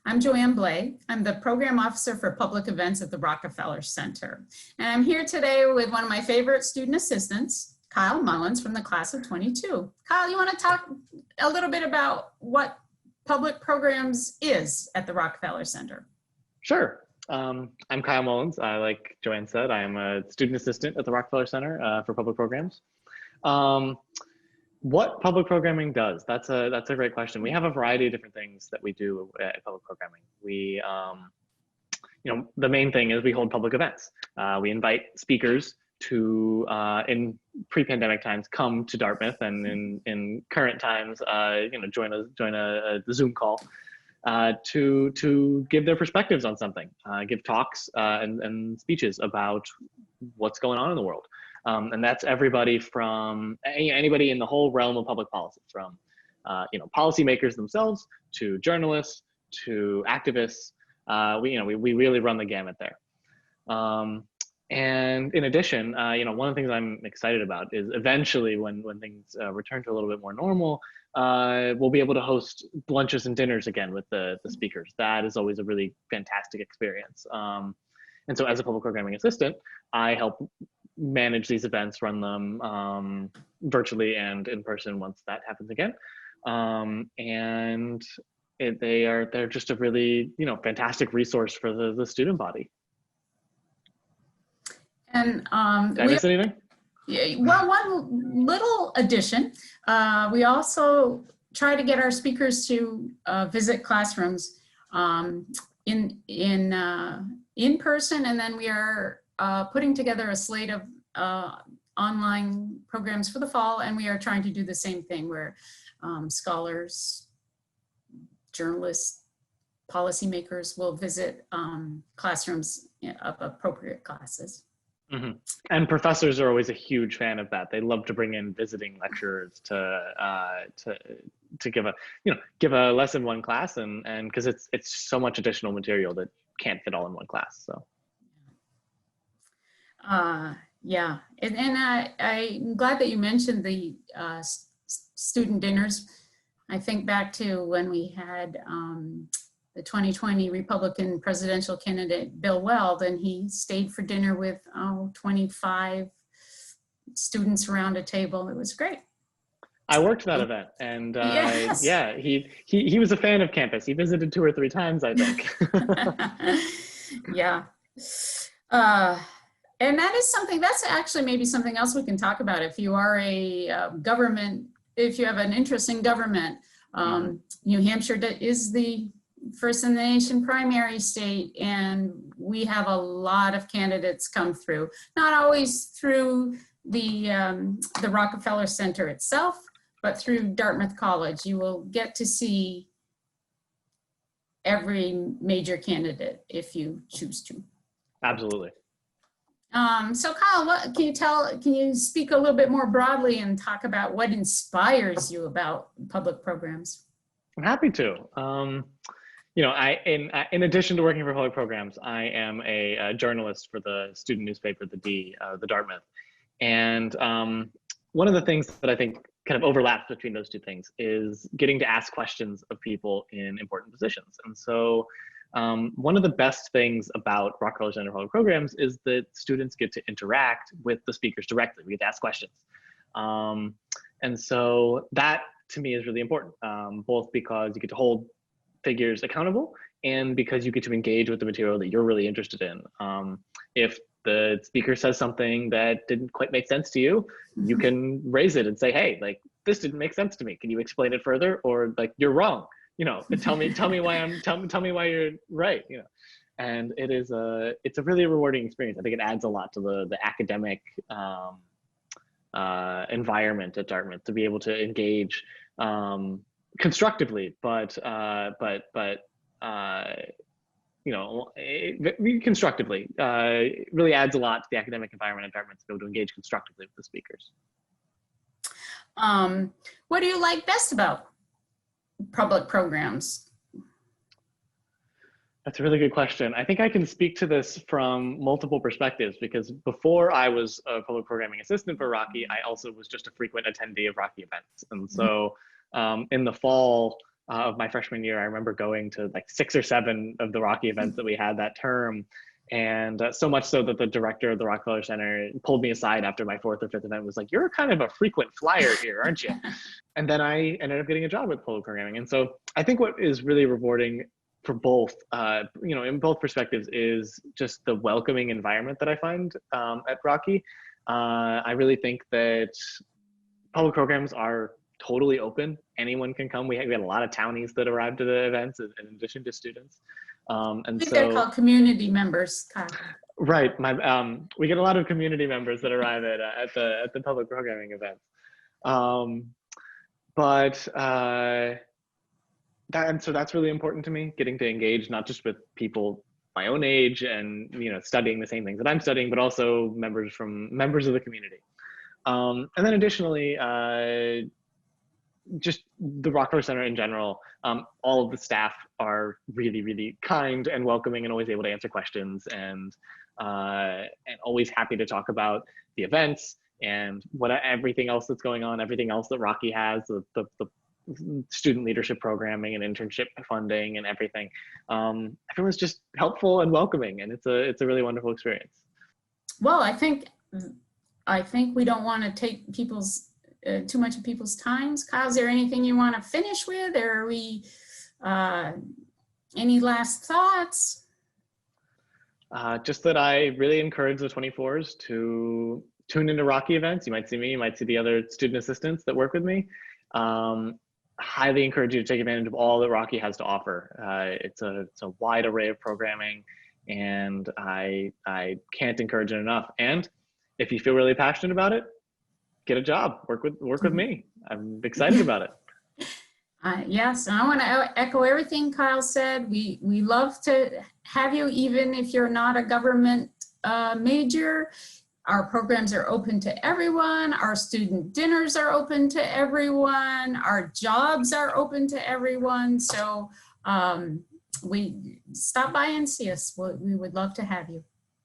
I'm Joanne Blay. I'm the Program Officer for Public Events at the Rockefeller Center. And I'm here today with one of my favorite student assistants, Kyle Mullins from the class of 22. Kyle, you want to talk a little bit about what public programs is at the Rockefeller Center? Sure. I'm Kyle Mullins. Like Joanne said, I am a student assistant at the Rockefeller Center for public programs. What public programming does? That's a great question. We have a variety of different things that we do at public programming. We, the main thing is we hold public events. We invite speakers to, in pre-pandemic times, come to Dartmouth, and in current times, join a Zoom call to give their perspectives on something, give talks and speeches about what's going on in the world. And that's everybody from anybody in the whole realm of public policy, from policymakers themselves to journalists to activists. We really run the gamut there. And in addition, one of the things I'm excited about is eventually when things return to a little bit more normal, we'll be able to host lunches and dinners again with the speakers. That is always a really fantastic experience. And so as a public programming assistant, I help manage these events, run them virtually and in person once that happens again. And they're just a really fantastic resource for the student body. And did I miss anything? Well, one little addition, we also try to get our speakers to visit classrooms in person, and then we are putting together a slate of online programs for the fall, and we are trying to do the same thing where scholars, journalists, policymakers will visit classrooms of appropriate classes. Mm-hmm. And professors are always a huge fan of that. They love to bring in visiting lecturers to give a lesson one class, and because it's so much additional material that can't fit all in one class. So yeah, and I'm glad that you mentioned the student dinners. I think back to when we had the 2020 Republican presidential candidate, Bill Weld, and he stayed for dinner with 25 students around a table. It was great. I worked that event, and yes. Yeah, he was a fan of campus. He visited 2 or 3 times, I think. Yeah. And that's actually maybe something else we can talk about. If you are a government, if you have an interest in government, New Hampshire is the first in the nation primary state, and we have a lot of candidates come through, not always through the Rockefeller Center itself, but through Dartmouth College. You will get to see every major candidate if you choose to. Absolutely. So Kyle, can you speak a little bit more broadly and talk about what inspires you about public programs? I'm happy to. In addition to working for public programs, I am a journalist for the student newspaper, the Dartmouth. And one of the things that I think kind of overlaps between those two things is getting to ask questions of people in important positions. And so one of the best things about Rockefeller Center Public Programs is that students get to interact with the speakers directly. We get to ask questions. And so that to me is really important, both because you get to hold figures accountable and because you get to engage with the material that you're really interested in. If the speaker says something that didn't quite make sense to you, you can raise it and say, hey, like, this didn't make sense to me. Can you explain it further? Or like, you're wrong. Tell me why tell me why you're right. And it's a really rewarding experience. I think it adds a lot to the academic environment at Dartmouth to be able to engage constructively, but constructively. It really adds a lot to the academic environment at Dartmouth to be able to engage constructively with the speakers. What do you like best about public programs? That's a really good question. I think I can speak to this from multiple perspectives, because before I was a public programming assistant for Rocky, I also was just a frequent attendee of Rocky events. And so in the fall, of my freshman year, I remember going to like 6 or 7 of the Rocky events that we had that term. And so much so that the director of the Rockefeller Center pulled me aside after my 4th or 5th event, was like, "You're kind of a frequent flyer here, aren't you?" And then I ended up getting a job with public programming. And so I think what is really rewarding for both, in both perspectives, is just the welcoming environment that I find at Rocky. I really think that public programs are totally open. Anyone can come. We had a lot of townies that arrived to the events in addition to students. I think they're called community members, Kyle. Right. We get a lot of community members that arrive at the public programming events. So that's really important to me, getting to engage not just with people my own age and studying the same things that I'm studying, but also members of the community. And then additionally, just the Rockefeller Center in general, all of the staff are really, really kind and welcoming and always able to answer questions, and always happy to talk about the events and everything else that's going on, everything else that Rocky has, the student leadership programming and internship funding and everything. Everyone's just helpful and welcoming, and it's a really wonderful experience. Well, I think we don't want to take too much of people's times. Kyle, is there anything you want to finish with, or are we any last thoughts? Just that I really encourage the 24s to tune into Rocky events. You might see me, you might see the other student assistants that work with me. Highly encourage you to take advantage of all that Rocky has to offer. It's a wide array of programming, and I can't encourage it enough. And if you feel really passionate about it, get a job, work with me. I'm excited about it. Yes, and I want to echo everything Kyle said. We love to have you, even if you're not a government major. Our programs are open to everyone. Our student dinners are open to everyone. Our jobs are open to everyone. So we stop by and see us. We would love to have you.